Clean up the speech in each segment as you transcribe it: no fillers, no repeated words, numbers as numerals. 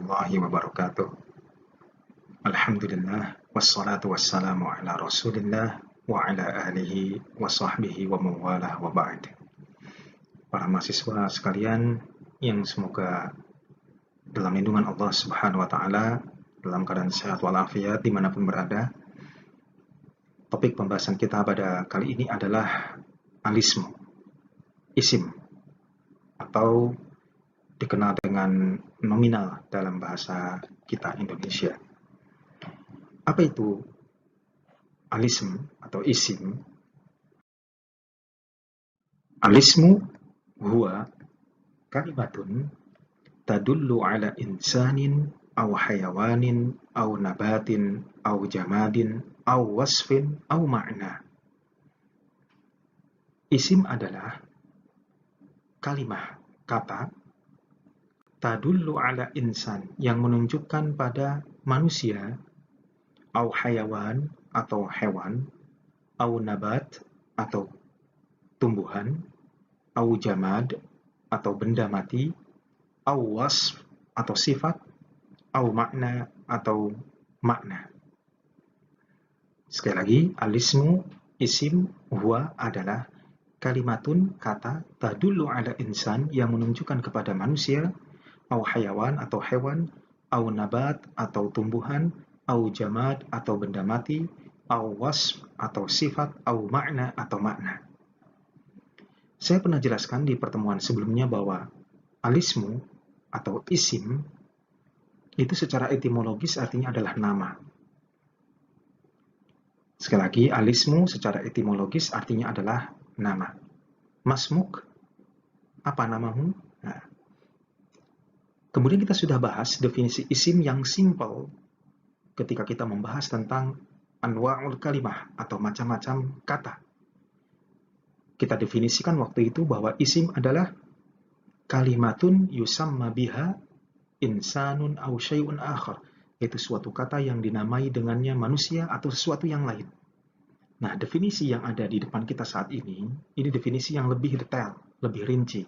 warahmatullahi wabarakatuh. Alhamdulillah, wassalatu wassalamu ala rasulillah wa ala alihi wa sahbihi wa mawalah wa ba'd. Para mahasiswa sekalian yang semoga dalam lindungan Allah Subhanahu wa Ta'ala, dalam keadaan sehat walafiat dimanapun berada. Topik pembahasan kita pada kali ini adalah alismu, isim, atau dikenal dengan nominal dalam bahasa kita Indonesia. Apa itu alism atau isim? Alismu huwa kalimatun tadullu ala insanin aw hayawanin aw nabatin aw jamadin aw wasfin aw ma'na. Isim adalah kalimah, kata tadullu ala insan yang menunjukkan pada manusia, au hayawan atau hewan, au nabat atau tumbuhan, au jamad atau benda mati, au wasf atau sifat, au makna atau makna. Sekali lagi, alismu, isim, huwa adalah kalimatun, kata, tadullu ala insan yang menunjukkan kepada manusia, au hayawan atau hewan, au nabat atau tumbuhan, au jamad atau benda mati, au wasf atau sifat, au makna atau makna. Saya pernah jelaskan di pertemuan sebelumnya bahwa alismu atau isim itu secara etimologis artinya adalah nama. Sekali lagi, alismu secara etimologis artinya adalah nama. Masmuk, apa namamu? Nah, kemudian kita sudah bahas definisi isim yang simple ketika kita membahas tentang anwa'ul kalimah atau macam-macam kata. Kita definisikan waktu itu bahwa isim adalah kalimatun yusamma biha insanun aw syai'un akhar, yaitu suatu kata yang dinamai dengannya manusia atau sesuatu yang lain. Nah, definisi yang ada di depan kita saat ini definisi yang lebih detail, lebih rinci.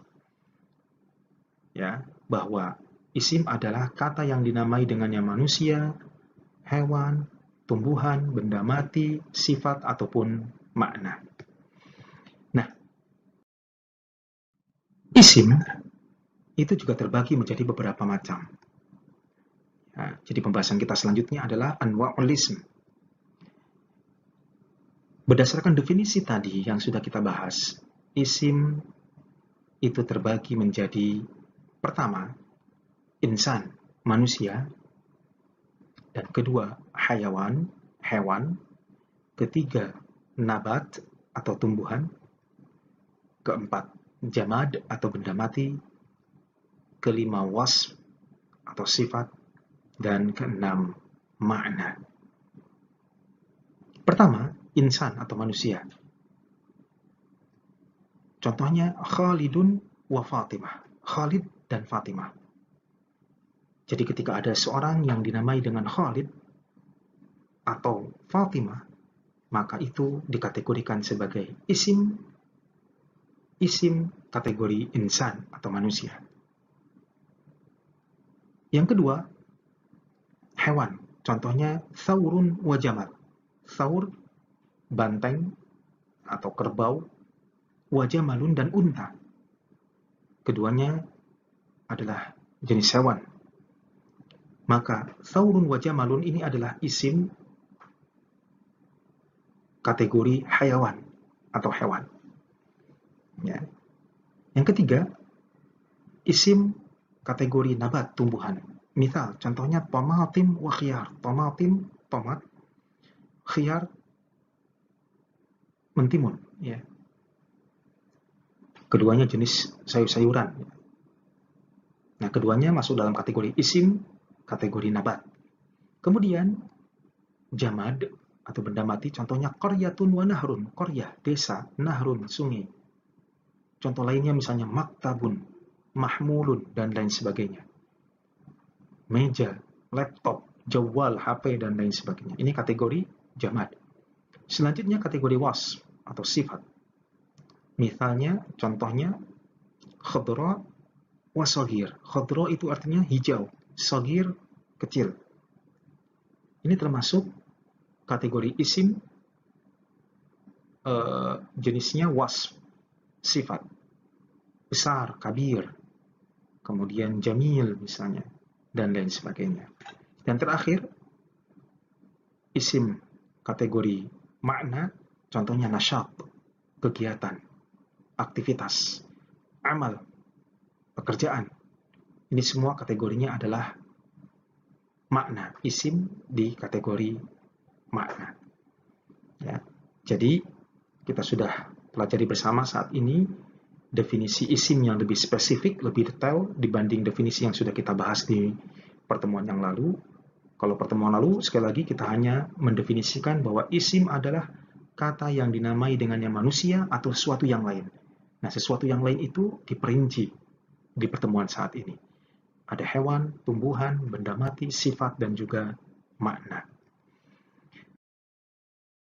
Ya, bahwa isim adalah kata yang dinamai dengannya manusia, hewan, tumbuhan, benda mati, sifat, ataupun makna. Nah, isim itu juga terbagi menjadi beberapa macam. Nah, jadi pembahasan kita selanjutnya adalah anwa'ul ism. Berdasarkan definisi tadi yang sudah kita bahas, isim itu terbagi menjadi pertama, insan, manusia, dan kedua, hayawan, hewan, ketiga, nabat atau tumbuhan, keempat, jamad atau benda mati, kelima, wasf atau sifat, dan keenam, makna. Pertama, insan atau manusia. Contohnya Khalidun wa Fatimah, Khalid dan Fatimah. Jadi ketika ada seorang yang dinamai dengan Khalid atau Fatimah, maka itu dikategorikan sebagai isim kategori insan atau manusia. Yang kedua, hewan. Contohnya Thawrun wa Jamal. Thawr, banteng atau kerbau, wa Jamalun dan unta. Keduanya adalah jenis hewan. Maka Thawrun wa Jamalun ini adalah isim kategori hayawan atau hewan. Ya. Yang ketiga, isim kategori nabat, tumbuhan. Misal, contohnya tomatim wa khiyar. Tomatim, tomat, khiyar, mentimun. Ya. Keduanya jenis sayur-sayuran. Nah, keduanya masuk dalam kategori isim, kategori nabat. Kemudian, jamad atau benda mati, contohnya qaryatun wa nahrun. Qaryah, desa, nahrun, sungai. Contoh lainnya misalnya maktabun, mahmulun, dan lain sebagainya. Meja, laptop, jawal, HP, dan lain sebagainya. Ini kategori jamad. Selanjutnya kategori wasf atau sifat. Misalnya, contohnya khadra wa saghir. Khadra itu artinya hijau, shagir, kecil. Ini termasuk kategori isim jenisnya wasf, sifat. Besar, kabir, kemudian jamil misalnya, dan lain sebagainya. Dan terakhir, isim kategori makna, contohnya nasyat, kegiatan, aktivitas, amal, pekerjaan. Ini semua kategorinya adalah makna, isim di kategori makna. Ya. Jadi, kita sudah pelajari bersama saat ini definisi isim yang lebih spesifik, lebih detail dibanding definisi yang sudah kita bahas di pertemuan yang lalu. Kalau pertemuan lalu, sekali lagi kita hanya mendefinisikan bahwa isim adalah kata yang dinamai dengannya manusia atau sesuatu yang lain. Nah, sesuatu yang lain itu diperinci di pertemuan saat ini. Ada hewan, tumbuhan, benda mati, sifat, dan juga makna.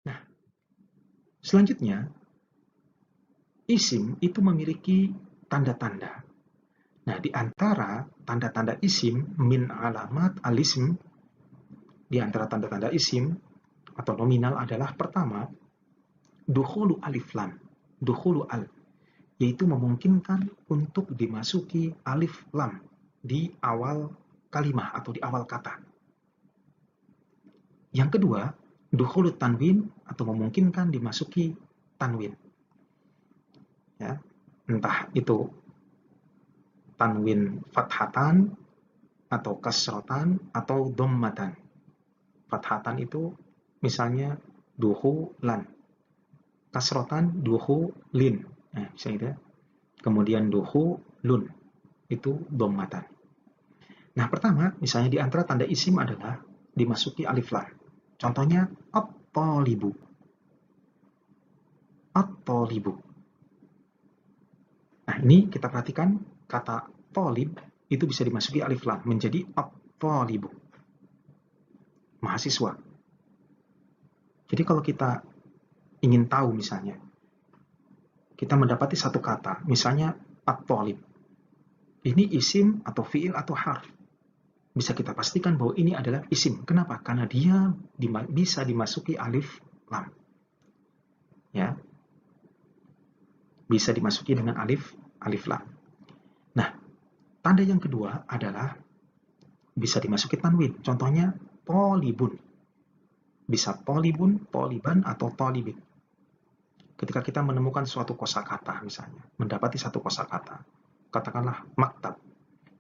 Nah, selanjutnya, isim itu memiliki tanda-tanda. Nah, di antara tanda-tanda isim, min alamat al-ism, di antara tanda-tanda isim atau nominal adalah pertama, dukhulu alif lam, dukhulu al, yaitu memungkinkan untuk dimasuki alif lam di awal kalimah atau di awal kata. Yang kedua, dukhulu tanwin atau memungkinkan dimasuki tanwin. Ya, entah itu tanwin fathatan atau kasrotan atau dhammatan. Fathatan itu misalnya duhulan, kasrotan duhulin, misalnya gitu ya. Kemudian duhulun itu dhammatan. Nah, pertama, misalnya di antara tanda isim adalah dimasuki alif lam. Contohnya at-talibu. At-talibu. Nah, ini kita perhatikan kata talib itu bisa dimasuki alif lam menjadi at-talibu. Mahasiswa. Jadi kalau kita ingin tahu misalnya, kita mendapati satu kata, misalnya at-talib. Ini isim atau fi'il atau harf. Bisa kita pastikan bahwa ini adalah isim. Kenapa? Karena dia bisa dimasuki alif lam. Ya. Bisa dimasuki dengan alif lam. Nah, tanda yang kedua adalah bisa dimasuki tanwin. Contohnya tolibun. Bisa tolibun, toliban, atau tolibin. Ketika kita menemukan suatu kosakata misalnya, mendapati satu kosakata, katakanlah maktab.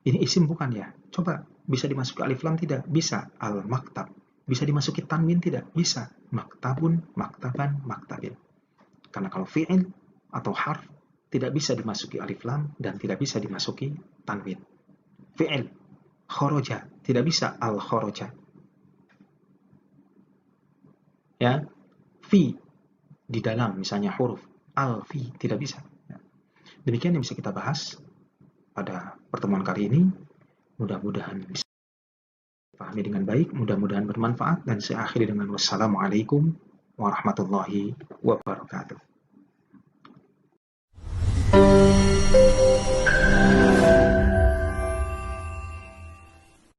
Ini isim bukan ya? Coba, bisa dimasuki alif lam tidak? Bisa, al-maktab. Bisa dimasuki tanwin tidak? Bisa, maktabun, maktaban, maktabin. Karena kalau fi'il atau harf tidak bisa dimasuki alif lam dan tidak bisa dimasuki tanwin. Fi'il, khoroja, tidak bisa al-khoroja. Ya, fi, di dalam misalnya huruf, al-fi, tidak bisa. Demikian yang bisa kita bahas pada pertemuan kali ini. Mudah-mudahan bisa dipahami dengan baik, mudah-mudahan bermanfaat, dan saya akhiri dengan wassalamualaikum warahmatullahi wabarakatuh.